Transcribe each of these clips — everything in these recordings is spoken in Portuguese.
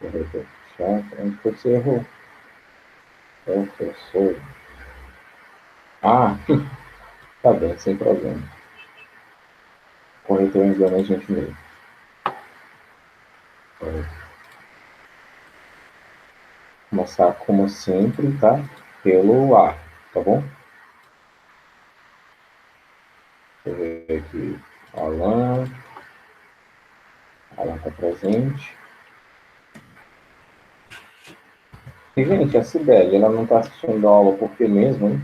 Corretor. Chato. Onde foi que você errou? Professor. Ah, tá bem, sem problema. O corretor engana a gente mesmo. Começar como sempre, tá? Pelo A, tá bom? Deixa eu ver aqui. Alan. Alan tá presente. E, gente, a Sibeli, ela não tá assistindo a aula por que mesmo, hein?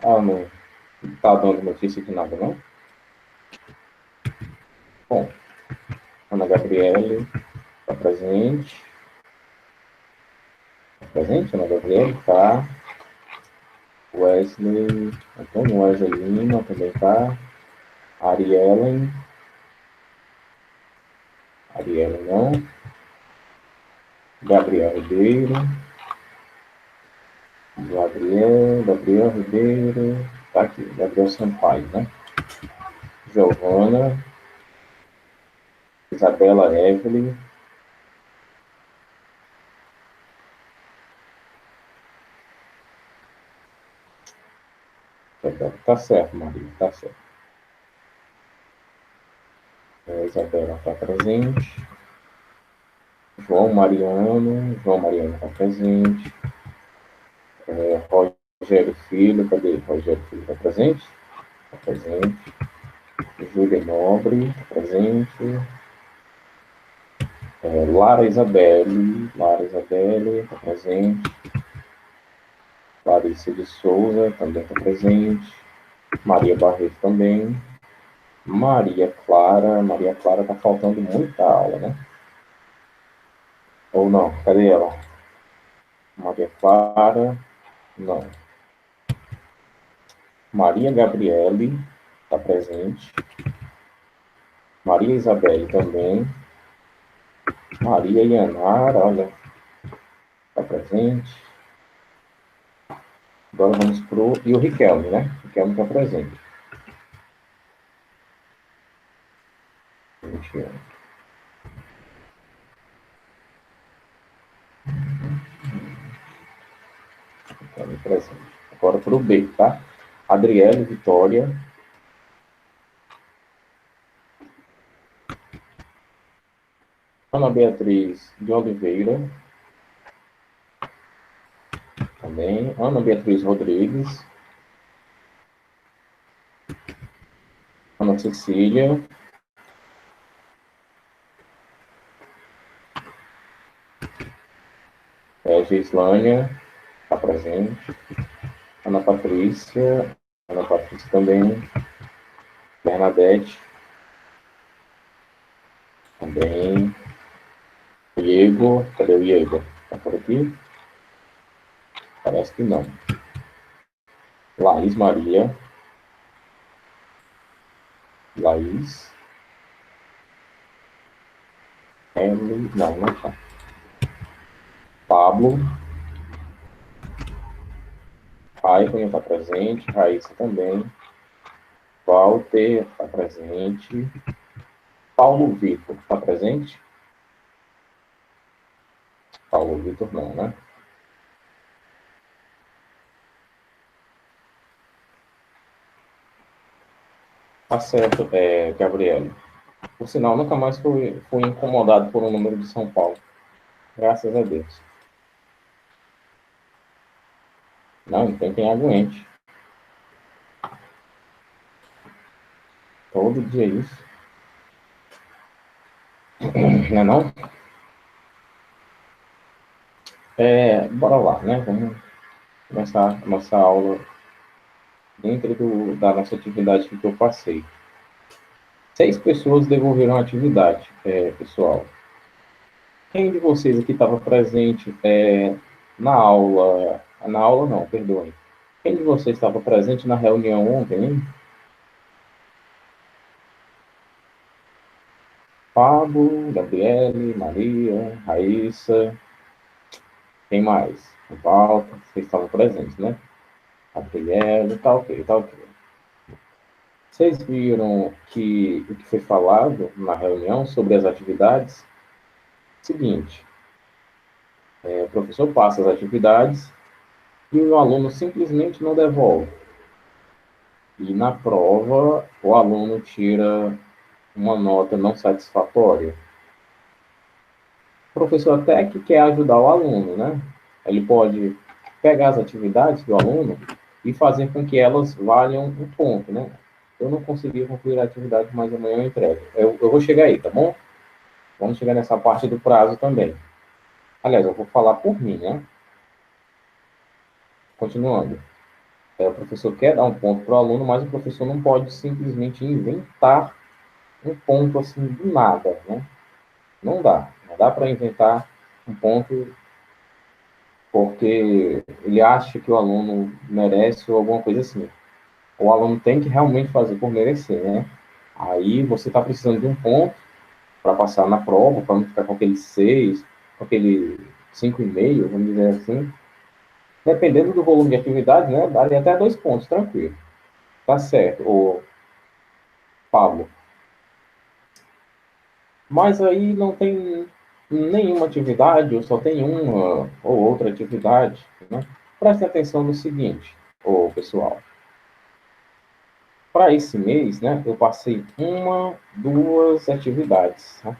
Ah, não tá dando notícia de nada, não? Bom, Ana Gabriele tá presente. Tá presente, Ana Gabriele? Tá. Wesley, Antônio Wesley Lima também tá. Ariellen não. Gabriel Ribeiro. Gabriel Ribeiro. Tá aqui, Gabriel Sampaio, né? Giovana. Isabela Evelyn. Tá certo, Maria, tá certo. Isabela está presente. João Mariano está presente. Rogério Filho, cadê? Rogério Filho está presente? Está presente. Júlia Nobre, está presente. Lara Isabelle, está presente. Larissa de Souza, também está presente. Maria Barreto também. Maria Clara está faltando muita aula, né? Ou não? Cadê ela? Maria Clara, não. Maria Gabriele está presente. Maria Isabelle também. Maria Yanara, olha, está presente. Agora vamos pro... E o Riquelme, né? O Riquelme está presente. 21. Riquelme presente. Agora pro B, tá? Adriele Vitória. Ana Beatriz de Oliveira. Também. Ana Beatriz Rodrigues. Ana Cecília. Gislânia está presente. Ana Patrícia também. Bernadette também. Diego, cadê o Diego? Está por aqui? Parece que não. Laís Maria. Laís. Emily, não está. Pablo. Raikkonen está presente. Raíssa também. Walter está presente. Paulo Vitor está presente? Paulo Vitor não, né? Tá certo, Gabriele. Por sinal, nunca mais fui incomodado por um número de São Paulo. Graças a Deus. Não tem quem aguente. Todo dia isso. Não é não? Bora lá, né? Vamos começar a nossa aula dentro da nossa atividade que eu passei. 6 pessoas devolveram a atividade, pessoal. Quem de vocês aqui estava presente na aula? Na aula não, perdoem. Quem de vocês estava presente na reunião ontem, hein? Pablo, Gabriele, Maria, Raíssa. Quem mais? Paulo, vocês estavam presentes, né? Gabriele, tá ok, tá ok. Vocês viram que o que foi falado na reunião sobre as atividades? Seguinte, o professor passa as atividades e o aluno simplesmente não devolve. E na prova, o aluno tira uma nota não satisfatória. O professor até que quer ajudar o aluno, né? Ele pode pegar as atividades do aluno e fazer com que elas valham um ponto, né? Eu não consegui concluir a atividade, mas amanhã eu entrego. Eu vou chegar aí, tá bom? Vamos chegar nessa parte do prazo também. Aliás, eu vou falar por mim, né? Continuando. O professor quer dar um ponto para o aluno, mas o professor não pode simplesmente inventar um ponto assim do nada, né? Não dá. Não dá para inventar um ponto porque ele acha que o aluno merece ou alguma coisa assim. O aluno tem que realmente fazer por merecer, né? Aí você está precisando de um ponto para passar na prova, para não ficar com aquele 6, com aquele 5,5, vamos dizer assim. Dependendo do volume de atividade, né? Daria até 2 pontos, tranquilo. Tá certo, o Pablo. Mas aí não tem nenhuma atividade, ou só tem uma ou outra atividade, né? Preste atenção no seguinte, ô pessoal. Para esse mês, né, eu passei uma, duas atividades, né?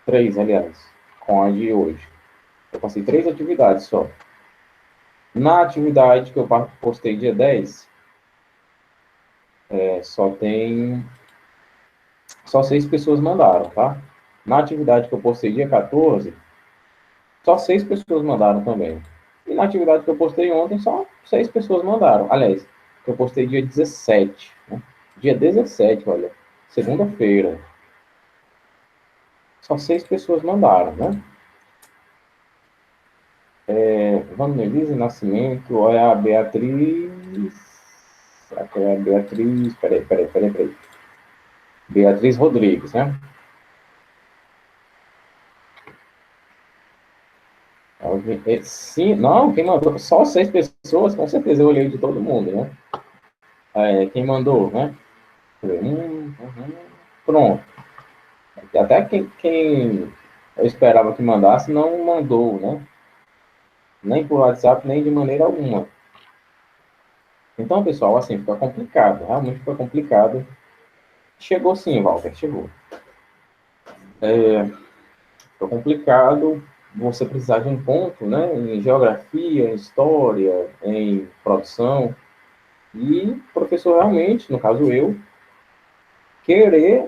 3, aliás, com a de hoje. Eu passei 3 atividades só. Na atividade que eu postei dia 10, só 6 pessoas mandaram, tá? Na atividade que eu postei dia 14, só 6 pessoas mandaram também. E na atividade que eu postei ontem, só 6 pessoas mandaram. Aliás, que eu postei dia 17, né? Dia 17, olha, segunda-feira. Só 6 pessoas mandaram, né? Vanelise Nascimento, é a Beatriz. Será que é a Beatriz? Peraí. Beatriz Rodrigues, né? Sim, não, quem mandou? Só 6 pessoas, com certeza eu olhei de todo mundo, né? Quem mandou, né? Pronto. Até quem eu esperava que mandasse não mandou, né? Nem por WhatsApp, nem de maneira alguma. Então, pessoal, assim, fica complicado. Realmente fica complicado. Chegou sim, Walter, chegou. Fica complicado você precisar de um ponto, né? Em geografia, em história, em produção. E o professor realmente, no caso eu, querer,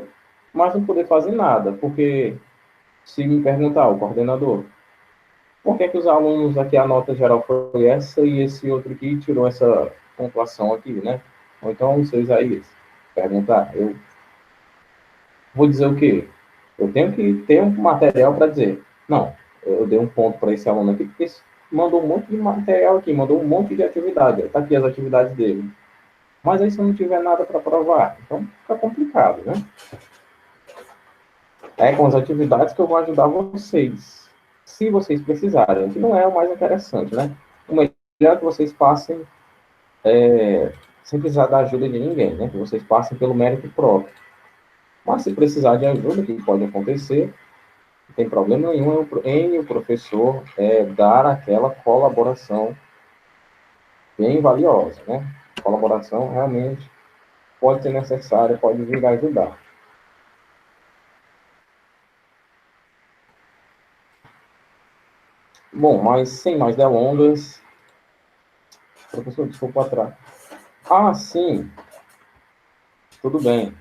mas não poder fazer nada. Porque se me perguntar, o coordenador, por que os alunos aqui, a nota geral foi essa e esse outro aqui tirou essa pontuação aqui, né? Ou então o seu Isaías perguntar, eu vou dizer o quê? Eu tenho que ter um material para dizer, não, eu dei um ponto para esse aluno aqui, porque mandou um monte de material aqui, mandou um monte de atividade, está aqui as atividades dele. Mas aí se eu não tiver nada para provar, então fica complicado, né? É com as atividades que eu vou ajudar vocês, se vocês precisarem, que não é o mais interessante, né? O melhor é que vocês passem sem precisar da ajuda de ninguém, né? Que vocês passem pelo mérito próprio. Mas se precisar de ajuda, que pode acontecer, não tem problema nenhum em o professor dar aquela colaboração bem valiosa, né? Colaboração realmente pode ser necessária, pode vir a ajudar. Bom, mas sem mais delongas, professor, desculpa atrás. Ah, sim, tudo bem.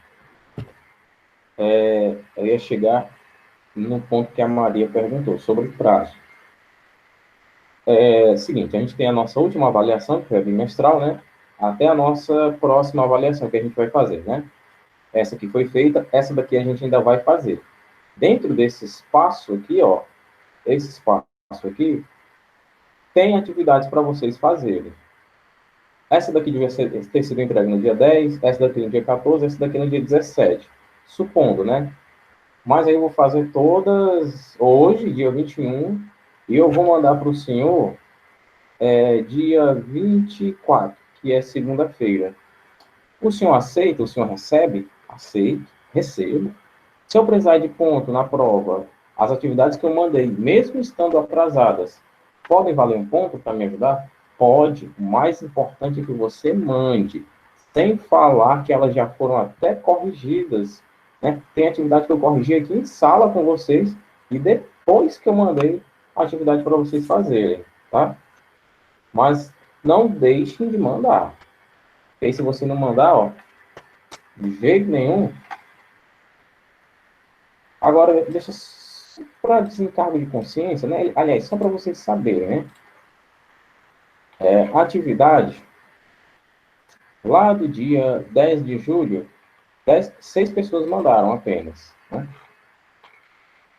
Eu ia chegar no ponto que a Maria perguntou sobre o prazo. Seguinte, a gente tem a nossa última avaliação, que é bimestral, né? Até a nossa próxima avaliação que a gente vai fazer, né? Essa que foi feita, essa daqui a gente ainda vai fazer. Dentro desse espaço aqui, ó, esse espaço aqui, tem atividades para vocês fazerem. Essa daqui devia ter sido entregue no dia 10, essa daqui no dia 14, essa daqui no dia 17. Supondo, né? Mas aí eu vou fazer todas hoje, dia 21, e eu vou mandar para o senhor dia 24, que é segunda-feira. O senhor aceita? O senhor recebe? Aceito, recebo. Se eu precisar de ponto na prova, as atividades que eu mandei, mesmo estando atrasadas, podem valer um ponto para me ajudar? Pode. O mais importante é que você mande, sem falar que elas já foram até corrigidas. Né? Tem atividade que eu corrigi aqui em sala com vocês e depois que eu mandei a atividade para vocês fazerem, tá? Mas não deixem de mandar. Porque se você não mandar, ó, de jeito nenhum. Agora, deixa para desencargo de consciência, né? Aliás, só para vocês saberem, né? A atividade lá do dia 10 de julho, 6 pessoas mandaram apenas. Né?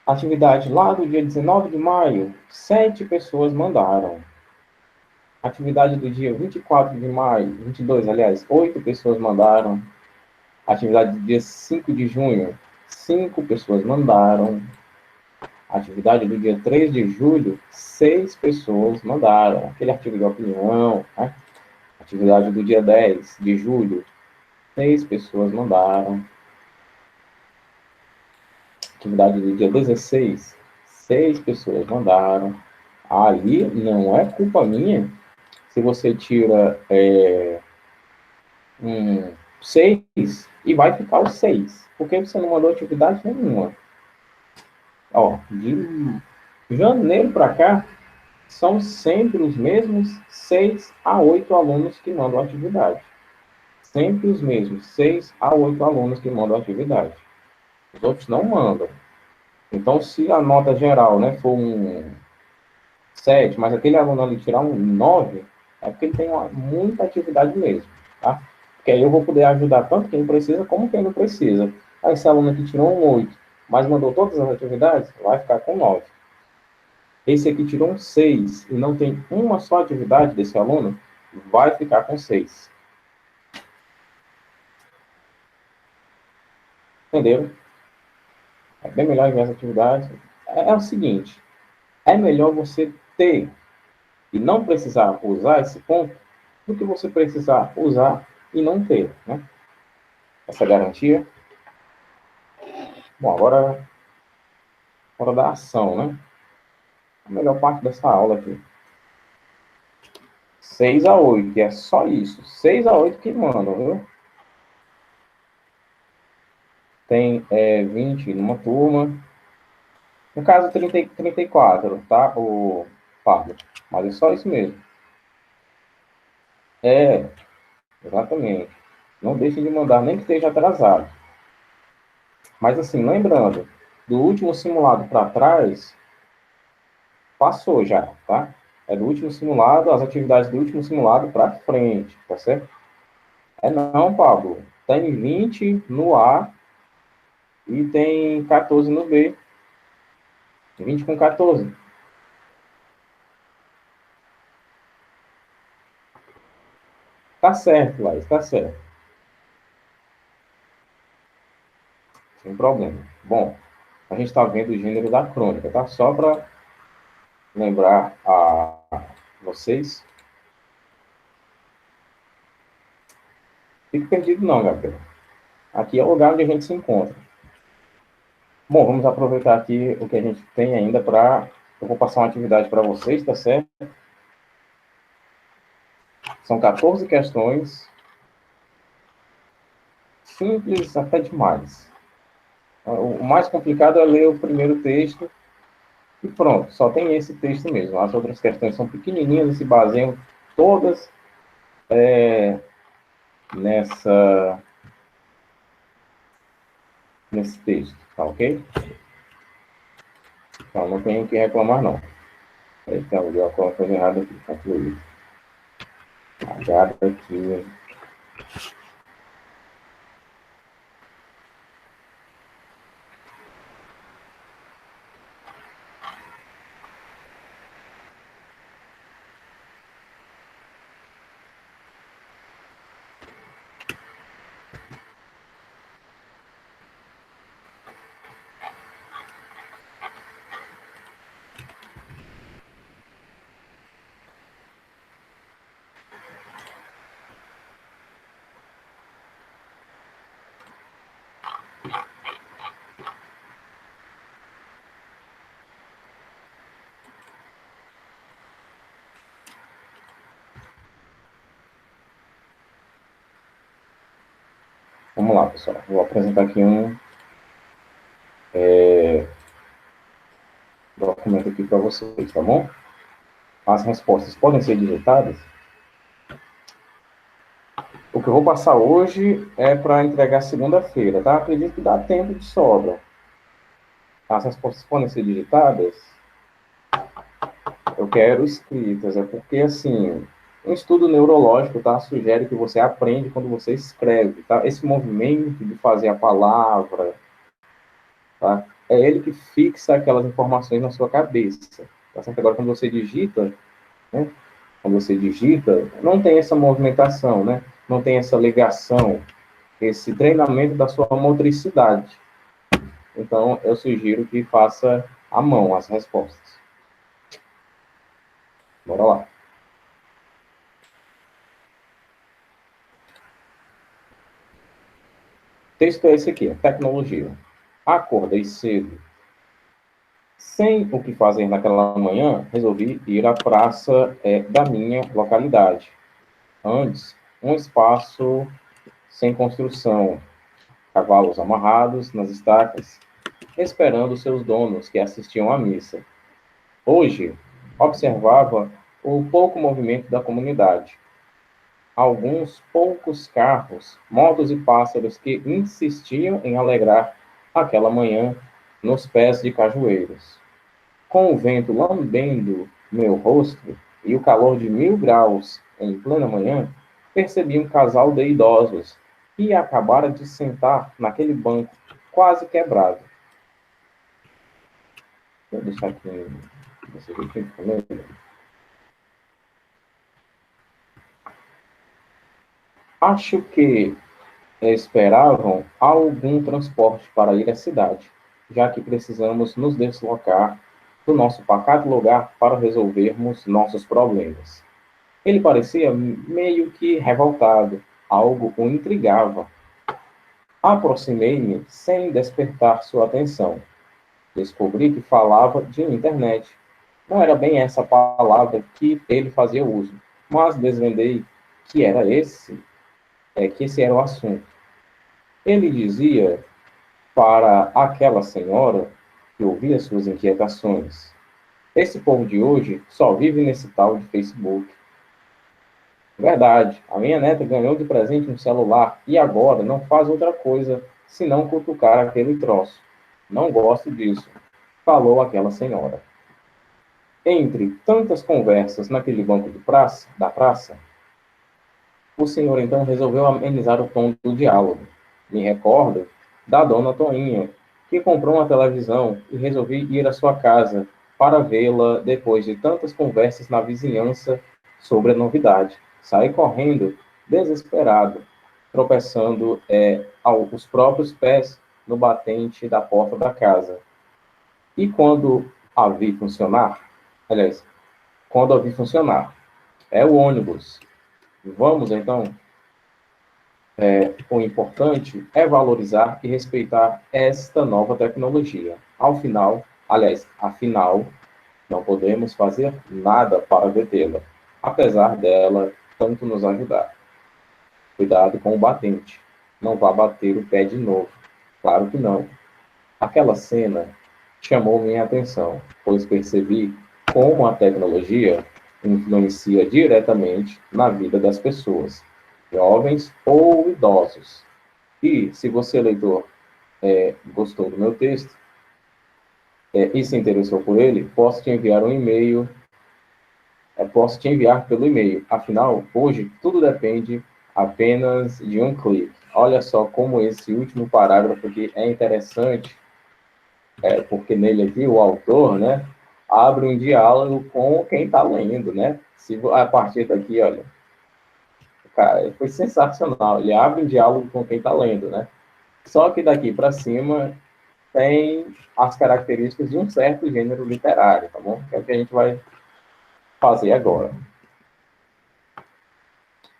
Atividade lá do dia 19 de maio, 7 pessoas mandaram. Atividade do dia 24 de maio, 22, aliás, 8 pessoas mandaram. Atividade do dia 5 de junho, 5 pessoas mandaram. Atividade do dia 3 de julho, 6 pessoas mandaram. Aquele artigo de opinião. Né? Atividade do dia 10 de julho, 6 pessoas mandaram. Atividade do dia 16, 6 pessoas mandaram. Aí não é culpa minha se você tira 6 e vai ficar os 6. Porque você não mandou atividade nenhuma. Ó, de janeiro para cá, são sempre os mesmos 6 a 8 alunos que mandam atividade. Sempre os mesmos 6 a 8 alunos que mandam atividade. Os outros não mandam. Então, se a nota geral, né, for um 7, mas aquele aluno ali tirar um 9, é porque ele tem muita atividade mesmo, tá? Porque aí eu vou poder ajudar tanto quem precisa como quem não precisa. Aí esse aluno aqui tirou um 8, mas mandou todas as atividades, vai ficar com 9. Esse aqui tirou um 6 e não tem uma só atividade desse aluno, vai ficar com 6. Entenderam? É bem melhor enviar essa atividade. É o seguinte, é melhor você ter e não precisar usar esse ponto do que você precisar usar e não ter, né? Essa garantia. Bom, agora hora da ação, né? A melhor parte dessa aula aqui. 6 a 8, é só isso. 6 a 8 que mandam, viu? Tem 20 numa turma. No caso, 34, tá? O Pablo. Mas é só isso mesmo. É, exatamente. Não deixe de mandar, nem que esteja atrasado. Mas assim, lembrando, do último simulado para trás, passou já, tá? É do último simulado, as atividades do último simulado para frente, tá certo? Não, Pablo. Tem 20 no A e tem 14 no B. 20 com 14. Tá certo, Laís, tá certo. Sem problema. Bom, a gente está vendo o gênero da crônica, tá? Só para lembrar a vocês. Fique perdido não, Gabriel. Aqui é o lugar onde a gente se encontra. Bom, vamos aproveitar aqui o que a gente tem ainda para... Eu vou passar uma atividade para vocês, tá certo? São 14 questões. Simples até demais. O mais complicado é ler o primeiro texto e pronto, só tem esse texto mesmo. As outras questões são pequenininhas e se baseiam todas nessa, nesse texto, tá ok? Então não tenho o que reclamar não. Então, eu coloquei uma coisa errada aqui, concluído. Apagado aqui. Vamos lá, pessoal. Vou apresentar aqui um documento aqui para vocês, tá bom? As respostas podem ser digitadas. O que eu vou passar hoje é para entregar segunda-feira, tá? Acredito que dá tempo de sobra. As respostas podem ser digitadas. Eu quero escritas, é porque, assim, um estudo neurológico, tá? Sugere que você aprende quando você escreve, tá? Esse movimento de fazer a palavra, tá? É ele que fixa aquelas informações na sua cabeça, tá certo? Agora, quando você digita, né? Quando você digita, não tem essa movimentação, né? Não tem essa ligação, esse treinamento da sua motricidade. Então, eu sugiro que faça à mão as respostas. Bora lá. O texto é esse aqui, tecnologia. Acordei cedo. Sem o que fazer naquela manhã, resolvi ir à praça da minha localidade. Antes, um espaço sem construção, cavalos amarrados nas estacas, esperando seus donos que assistiam à missa. Hoje, observava o pouco movimento da comunidade. Alguns poucos carros, motos e pássaros que insistiam em alegrar aquela manhã nos pés de cajueiros. Com o vento lambendo meu rosto e o calor de 1000 graus em plena manhã, percebi um casal de idosos que acabara de sentar naquele banco quase quebrado. Vou deixar aqui nesse jeitinho também. Acho que esperavam algum transporte para ir à cidade, já que precisamos nos deslocar do nosso pacato lugar para resolvermos nossos problemas. Ele parecia meio que revoltado, algo o intrigava. Aproximei-me sem despertar sua atenção. Descobri que falava de internet. Não era bem essa palavra que ele fazia uso, mas desvendei que era que esse era o assunto. Ele dizia para aquela senhora que ouvia suas inquietações: esse povo de hoje só vive nesse tal de Facebook. Verdade, a minha neta ganhou de presente um celular e agora não faz outra coisa senão cutucar aquele troço. Não gosto disso, falou aquela senhora. Entre tantas conversas naquele banco da praça, o senhor então resolveu amenizar o tom do diálogo. Me recordo da dona Toinha, que comprou uma televisão e resolvi ir à sua casa para vê-la depois de tantas conversas na vizinhança sobre a novidade. Saí correndo, desesperado, tropeçando aos próprios pés no batente da porta da casa. E quando a vi funcionar, aliás, quando a vi funcionar, é o ônibus. Vamos então. O importante é valorizar e respeitar esta nova tecnologia. Afinal, não podemos fazer nada para detê-la, apesar dela tanto nos ajudar. Cuidado com o batente. Não vá bater o pé de novo. Claro que não. Aquela cena chamou minha atenção, pois percebi como a tecnologia influencia diretamente na vida das pessoas, jovens ou idosos. E se você, leitor, gostou do meu texto e se interessou por ele, posso te enviar um e-mail, posso te enviar pelo e-mail. Afinal, hoje tudo depende apenas de um clique. Olha só como esse último parágrafo aqui é interessante, porque nele aqui o autor, né, abre um diálogo com quem está lendo, né? Se a partir daqui, olha, cara, foi sensacional. Ele abre um diálogo com quem está lendo, né? Só que daqui para cima tem as características de um certo gênero literário, tá bom? Que é o que a gente vai fazer agora.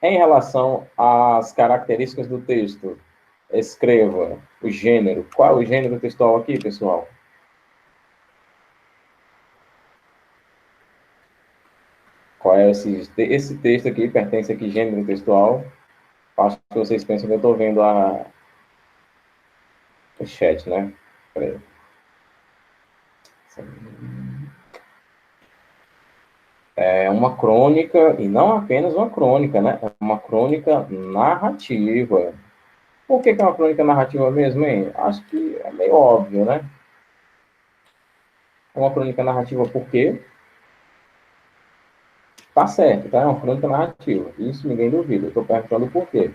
Em relação às características do texto, escreva o gênero. Qual é o gênero textual aqui, pessoal? Qual é esse texto aqui? Pertence a que gênero textual? Acho que vocês pensam que eu estou vendo O chat, né? Peraí. É uma crônica, e não apenas uma crônica, né? É uma crônica narrativa. Por que é uma crônica narrativa mesmo, hein? Acho que é meio óbvio, né? É uma crônica narrativa por quê? Tá certo, tá? É uma crônica narrativa. Isso ninguém duvida. Eu estou perguntando por quê.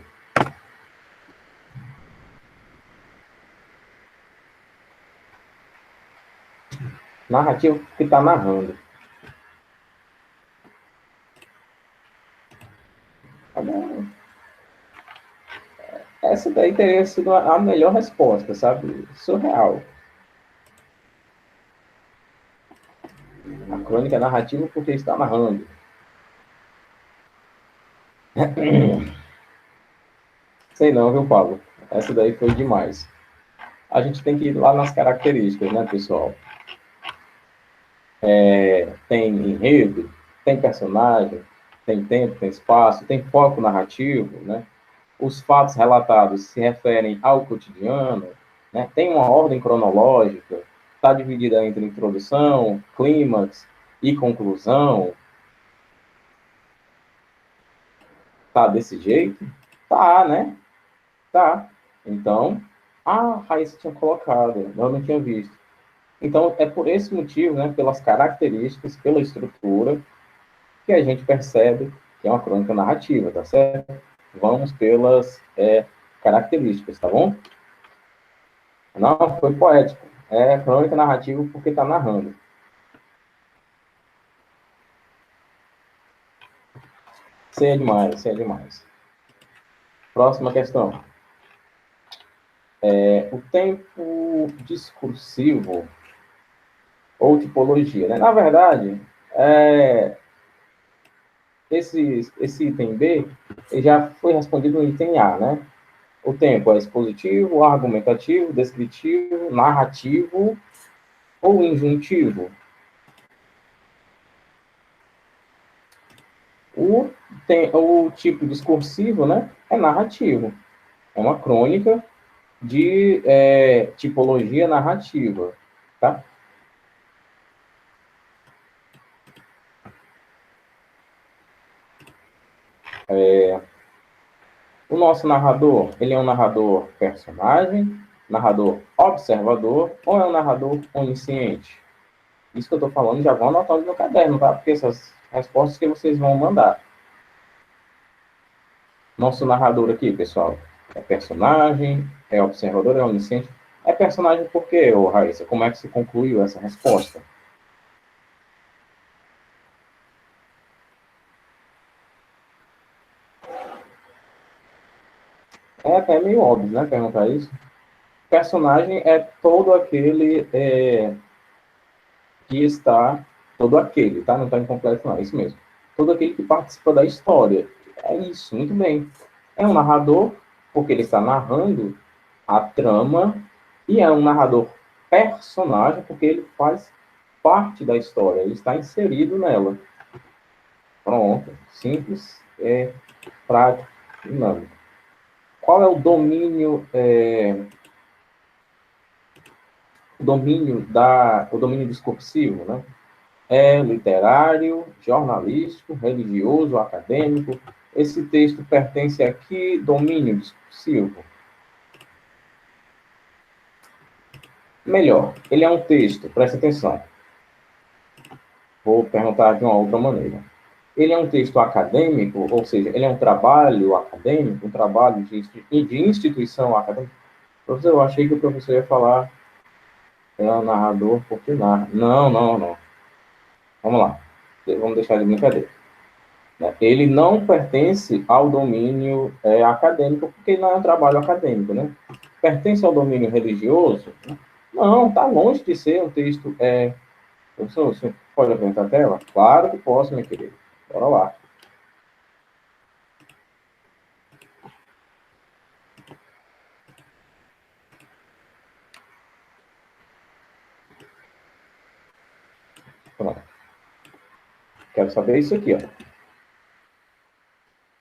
Narrativa que está narrando. Essa daí teria sido a melhor resposta, sabe? Surreal. A crônica narrativa porque está narrando. Sei não, viu, Paulo? Essa daí foi demais. A gente tem que ir lá nas características, né, pessoal? Tem enredo, tem personagem, tem tempo, tem espaço, tem foco narrativo, né? Os fatos relatados se referem ao cotidiano, né? Tem uma ordem cronológica, está dividida entre introdução, clímax e conclusão. Tá desse jeito? Tá, né? Tá. Então, a Raíssa tinha colocado, eu não tinha visto. Então, é por esse motivo, né, pelas características, pela estrutura, que a gente percebe que é uma crônica narrativa, tá certo? Vamos pelas características, tá bom? Não, foi poético. É crônica narrativa porque está narrando. Sei é demais, sei é demais. Próxima questão. O tempo discursivo ou tipologia, né? Na verdade, esse item B já foi respondido no item A, né? O tempo é expositivo, argumentativo, descritivo, narrativo ou injuntivo. O tipo discursivo, né, é narrativo. É uma crônica de tipologia narrativa, tá? O nosso narrador, ele é um narrador personagem, narrador observador ou é um narrador onisciente? Isso que eu estou falando, já vão anotando no caderno, tá? Porque essas respostas que vocês vão mandar. Nosso narrador aqui, pessoal, é personagem, é observador, é onisciente. É personagem por quê, ô Raíssa? Como é que se concluiu essa resposta? É até meio óbvio, né, perguntar isso. Personagem é todo aquele que está, todo aquele, tá? Não está incompleto, não, é isso mesmo. Todo aquele que participa da história. É isso, muito bem. É um narrador, porque ele está narrando a trama, e é um narrador personagem, porque ele faz parte da história, ele está inserido nela. Pronto, simples, prático, dinâmico. Qual é o domínio discursivo, né? É literário, jornalístico, religioso, acadêmico. Esse texto pertence a que domínio discursivo? Melhor, ele é um texto, presta atenção. Vou perguntar de uma outra maneira. Ele é um texto acadêmico, ou seja, ele é um trabalho acadêmico, um trabalho de instituição acadêmica. Professor, eu achei que o professor ia falar um narrador porque narra. Não, não, não. Vamos lá. Vamos deixar de brincadeira. Ele não pertence ao domínio acadêmico, porque ele não é um trabalho acadêmico, né? Pertence ao domínio religioso? Não, está longe de ser um texto. Professor, você pode apresentar a tela? Claro que posso, meu querido. Bora lá. Pronto. Quero saber isso aqui, ó.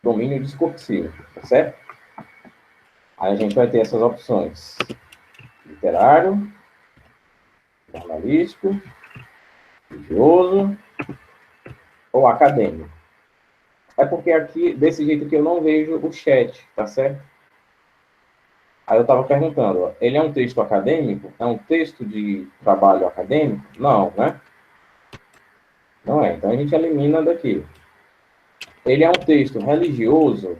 Domínio discursivo, tá certo? Aí a gente vai ter essas opções. literário, jornalístico, religioso ou acadêmico. É porque aqui, desse jeito aqui, eu não vejo o chat, tá certo? Aí eu estava perguntando, ó, ele é um texto acadêmico? É um texto de trabalho acadêmico? Não, né? Não é. Então a gente elimina daqui. Ele é um texto religioso?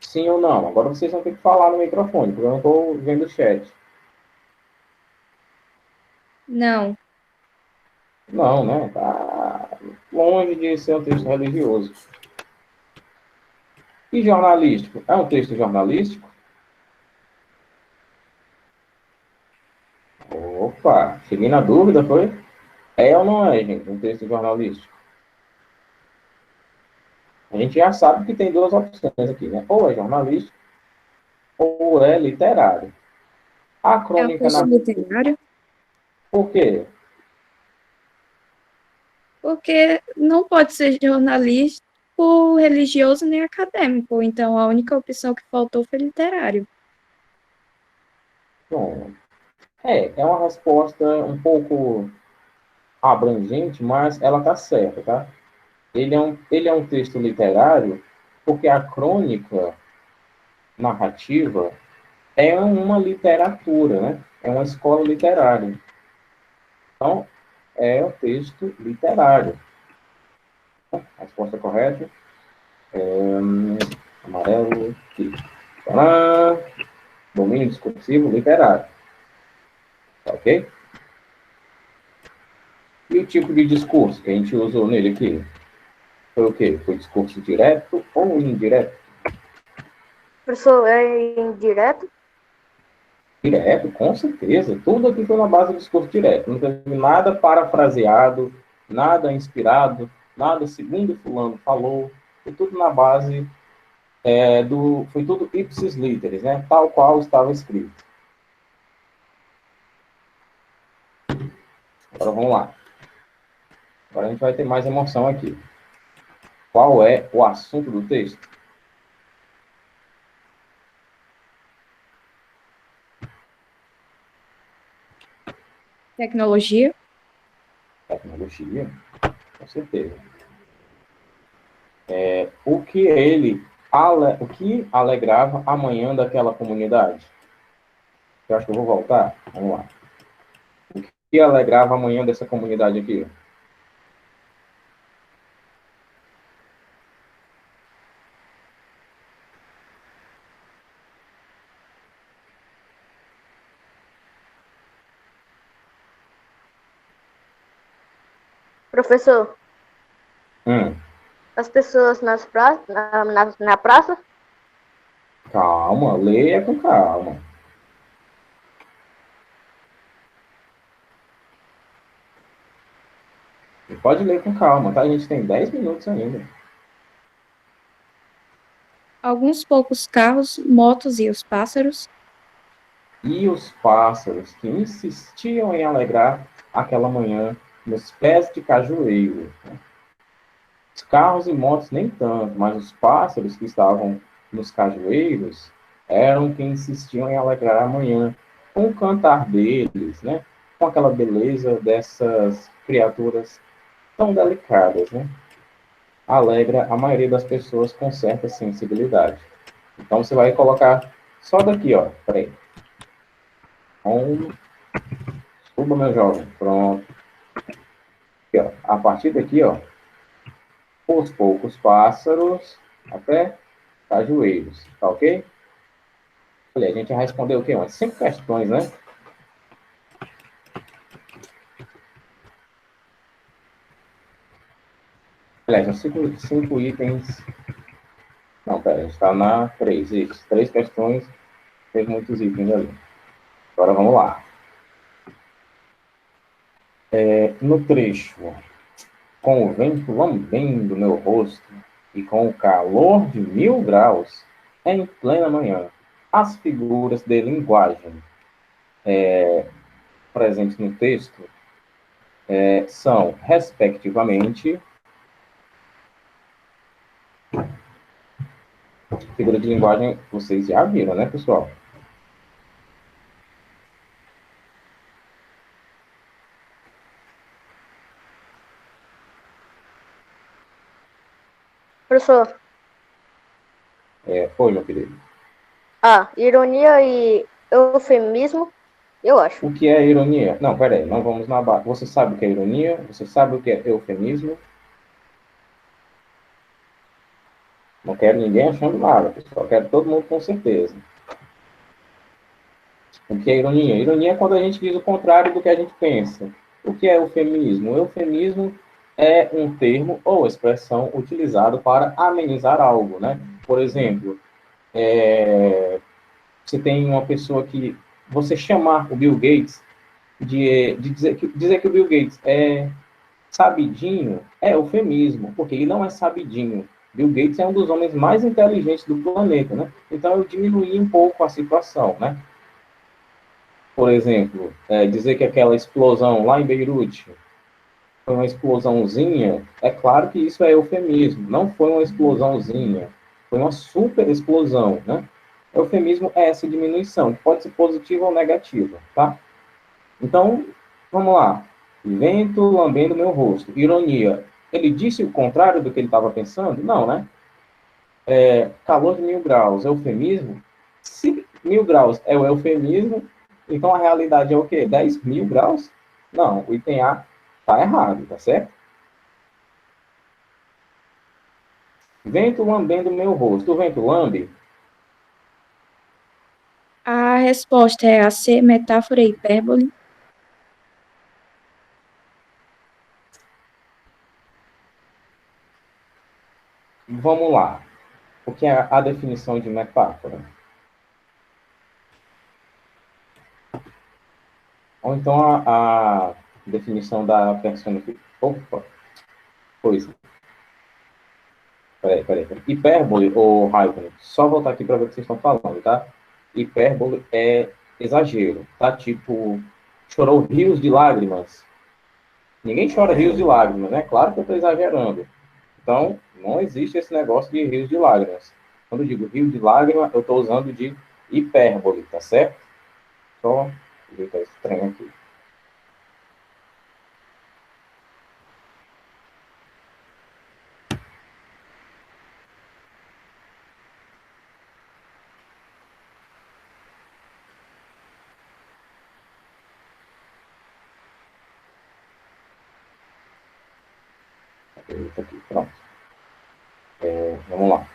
Sim ou não? Agora vocês vão ter que falar no microfone, porque eu não estou vendo o chat. Não. Não, né? Tá longe de ser um texto religioso. E jornalístico? É um texto jornalístico? Opa, cheguei na dúvida, foi? É ou não é, gente, um texto jornalístico? A gente já sabe que tem duas opções aqui, né? Ou é jornalístico, ou é literário. A É um crônica texto na... literário? Por quê? Porque não pode ser jornalístico, religioso nem acadêmico. Então, a única opção que faltou foi literário. Bom, é uma resposta um pouco abrangente, mas ela está certa, tá? Ele é um texto literário porque a crônica narrativa é uma literatura, né? É uma escola literária. Então, é um texto literário. A resposta correta é amarelo aqui. Tcharam! Domínio discursivo literário. Tá ok? E o tipo de discurso que a gente usou nele aqui? Foi o quê? Foi discurso direto ou indireto? Professor, é indireto? Direto, com certeza. Tudo aqui foi na base do discurso direto. Não teve nada parafraseado, nada inspirado, nada segundo fulano falou. Foi tudo na base foi tudo ipsis literis, né? Tal qual estava escrito. Agora vamos lá. Agora a gente vai ter mais emoção aqui. Qual é o assunto do texto? Tecnologia, Tecnologia, com certeza. O que alegrava a manhã daquela comunidade? Eu acho que eu vou voltar. Vamos lá. O que alegrava a manhã dessa comunidade aqui? Professor, Hum, as pessoas na praça? calma, leia com calma. E pode ler com calma, tá? A gente tem 10 minutos ainda. alguns poucos carros, motos e os pássaros, E os pássaros que insistiam em alegrar aquela manhã nos pés de cajueiro. Os carros e motos nem tanto, mas os pássaros que estavam nos cajueiros eram quem insistiam em alegrar a manhã com o cantar deles, né? Com aquela beleza dessas criaturas tão delicadas, né? Alegra a maioria das pessoas com certa sensibilidade. Então você vai colocar só daqui, ó. Peraí. Suba, meu jovem. Pronto. Aqui, ó. A partir daqui, ó. Os poucos pássaros até cajueiros. Tá ok? Olha, a gente já respondeu o quê? Umas 5 questões, né? Aliás, uns 5 itens. Não, pera, a gente está na 3. Isso. 3 questões, teve muitos itens ali. Agora vamos lá. No trecho, com o vento lambendo meu rosto e com o calor de 1000 graus, em plena manhã, as figuras de linguagem presentes no texto são, respectivamente, figura de linguagem, vocês já viram, né, pessoal? Professor, Foi, meu querido. Ironia e eufemismo, eu acho. O que é ironia? Não, peraí, não vamos na base. Você sabe o que é ironia? Você sabe o que é eufemismo? Não quero ninguém achando nada, pessoal. Quero todo mundo com certeza. O que é ironia? Ironia é quando a gente diz o contrário do que a gente pensa. O que é eufemismo? O eufemismo é um termo ou expressão utilizado para amenizar algo, né? Por exemplo, você tem uma pessoa que você chamar o Bill Gates de dizer que o Bill Gates é sabidinho é eufemismo, porque ele não é sabidinho. Bill Gates é um dos homens mais inteligentes do planeta, né? Então eu diminuí um pouco a situação, né? Por exemplo, dizer que aquela explosão lá em Beirute foi uma explosãozinha, é claro que isso é eufemismo. Não foi uma explosãozinha, foi uma super explosão, né? Eufemismo é essa diminuição, que pode ser positiva ou negativa, tá? Então, vamos lá. Vento lambendo meu rosto. Ironia. Ele disse o contrário do que ele estava pensando? Não, né? Calor de 1000 graus. Eufemismo? Se 1000 graus é o eufemismo, então a realidade é o quê? 10.000 graus? Não, o item A está errado, tá certo? Vento lambendo meu rosto. O vento lambe? A resposta é a C, metáfora e hipérbole. Vamos lá. O que é a definição de metáfora? Ou então a definição da personificação. Opa, coisa. Peraí. Hipérbole ou hyperbole? Só voltar aqui para ver o que vocês estão falando, tá? Hipérbole é exagero, tá? Tipo, chorou rios de lágrimas. Ninguém chora rios de lágrimas, né? Claro que eu estou exagerando. Então, não existe esse negócio de rios de lágrimas. Quando eu digo rio de lágrimas, eu estou usando de hipérbole, tá certo? Só ajeitar esse trem aqui. Ajeita aqui, pronto. Vamos lá.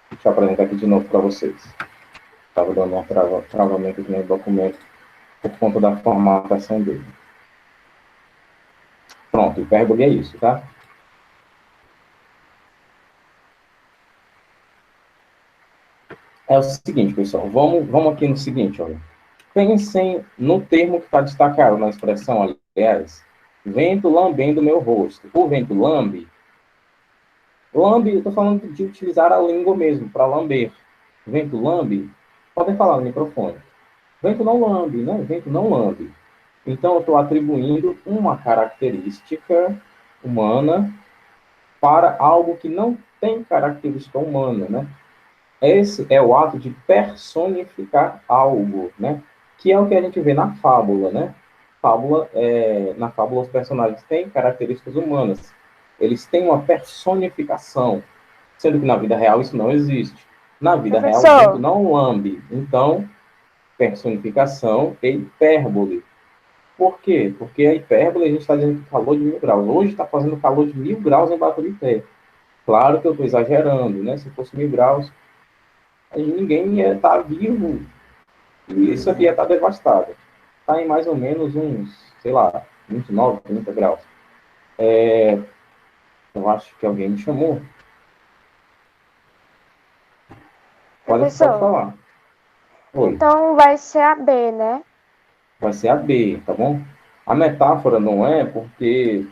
Deixa eu apresentar aqui de novo para vocês. Estava dando um travamento aqui no documento por conta da formatação dele. Pronto, hipérbole é isso, tá? É o seguinte, pessoal, vamos aqui no seguinte, olha. Pensem no termo que está destacado na expressão, aliás, vento lambendo meu rosto. O vento lambe, eu estou falando de utilizar a língua mesmo, para lamber. Vento lambe, podem falar no microfone. Vento não lambe, né? Vento não lambe. Então, eu estou atribuindo uma característica humana para algo que não tem característica humana, né? Esse é o ato de personificar algo, né? Que é o que a gente vê na fábula, né? Na fábula, os personagens têm características humanas. Eles têm uma personificação, sendo que na vida real isso não existe. Na vida real, o vento não lambe. Então, personificação e hipérbole. Por quê? Porque a hipérbole, a gente está dizendo que calor de 1000 graus. Hoje está fazendo calor de 1000 graus em Baturité. Claro que eu estou exagerando, né? Se fosse 1000 graus, ninguém ia estar vivo e isso aqui ia estar devastado. Está em mais ou menos uns, sei lá, 29, 30 graus. Eu acho que alguém me chamou. Pode falar. Oi. Então vai ser a B, né? Vai ser a B, tá bom? A metáfora não é porque...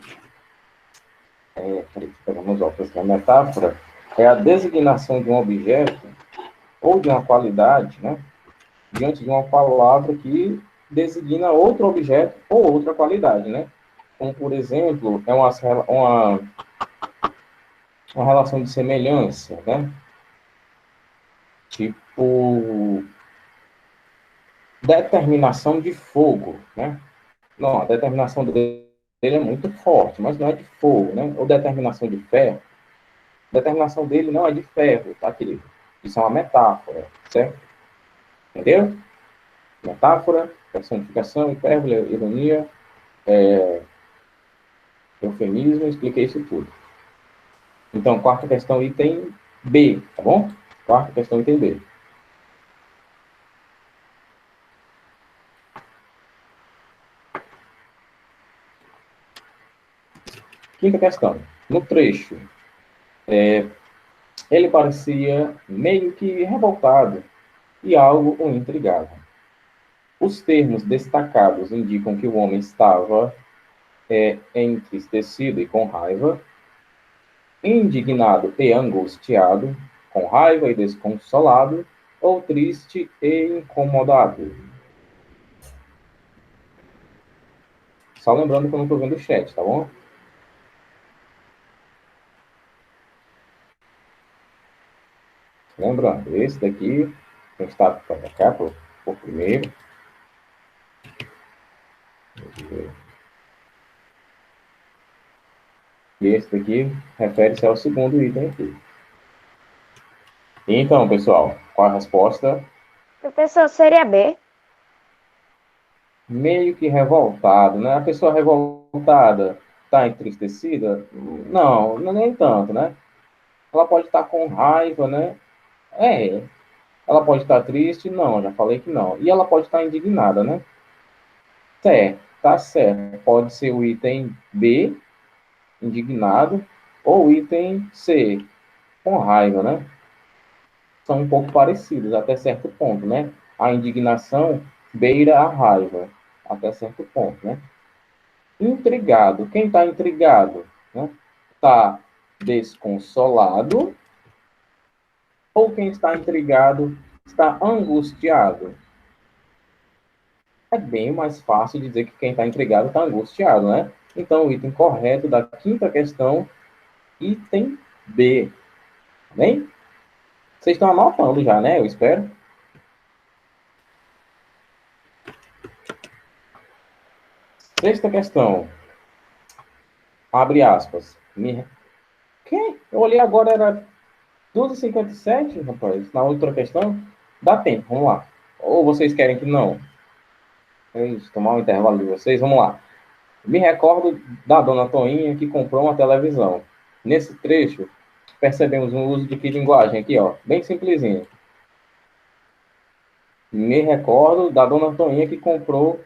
Peraí, pegamos óculos aqui. A metáfora é a designação de um objeto ou de uma qualidade, né? Diante de uma palavra que designa outro objeto ou outra qualidade, né? Como, por exemplo, é uma relação de semelhança, né? Tipo, determinação de fogo, né? Não, a determinação dele é muito forte, mas não é de fogo, né? Ou determinação de ferro. A determinação dele não é de ferro, tá, querido? Isso é uma metáfora, certo? Entendeu? Metáfora, personificação, hipérbole, ironia, eufemismo, expliquei isso tudo. Então, quarta questão, item B, tá bom? Quarta questão, item B. Quinta questão. No trecho, ele parecia meio que revoltado e algo o intrigava. Os termos destacados indicam que o homem estava entristecido e com raiva, indignado e angustiado, com raiva e desconsolado, ou triste e incomodado. Só lembrando que eu não estou vendo o chat, tá bom? Lembrando, esse daqui, eu estava para cá por primeiro. E esse daqui refere-se ao segundo item aqui. Então, pessoal, qual a resposta? Professor, seria B? Meio que revoltado, né? A pessoa revoltada está entristecida? Não, nem tanto, né? Ela pode estar com raiva, né? Ela pode estar triste? Não, já falei que não. E ela pode estar indignada, né? Certo, tá certo. Pode ser o item B, indignado, ou o item C, com raiva, né? São um pouco parecidos até certo ponto, né? A indignação beira a raiva, até certo ponto, né? Intrigado. Quem está intrigado? Né? Está desconsolado. Ou quem está intrigado está angustiado? É bem mais fácil de dizer que quem está intrigado está angustiado, né? Então, o item correto da quinta questão, item B. Bem? Vocês estão anotando já, né? Eu espero. Sexta questão. Abre aspas. Quem? Eu olhei agora, era 12h57, rapaz. Na outra questão. Dá tempo, vamos lá. Ou vocês querem que não? É isso, tomar um intervalo de vocês. Vamos lá. Me recordo da dona Toinha que comprou uma televisão. Nesse trecho, percebemos um uso de que linguagem aqui, ó. Bem simplesinho. Me recordo da dona Toinha que comprou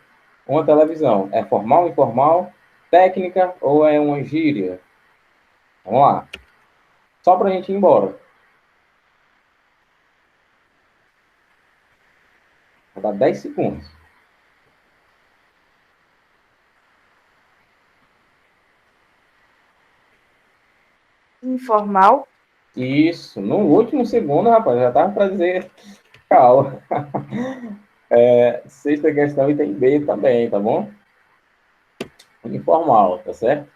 uma televisão. É formal, informal, técnica ou é uma gíria? Vamos lá. Só para a gente ir embora. Vou dar 10 segundos. Informal. Isso. No último segundo, rapaz, já estava para dizer calma. Sexta questão, item B também, tá bom? Informal, tá certo?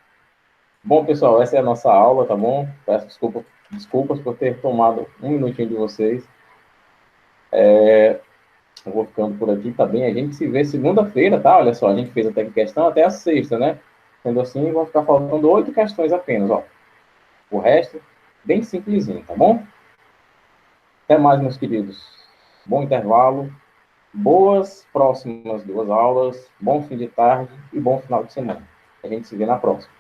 Bom, pessoal, essa é a nossa aula, tá bom? Peço desculpas por ter tomado um minutinho de vocês. Eu vou ficando por aqui, tá bem? A gente se vê segunda-feira, tá? Olha só, a gente fez até questão até a sexta, né? Sendo assim, vão ficar faltando 8 questões apenas, ó. O resto, bem simplesinho, tá bom? Até mais, meus queridos. Bom intervalo, boas próximas 2 aulas, bom fim de tarde e bom final de semana. A gente se vê na próxima.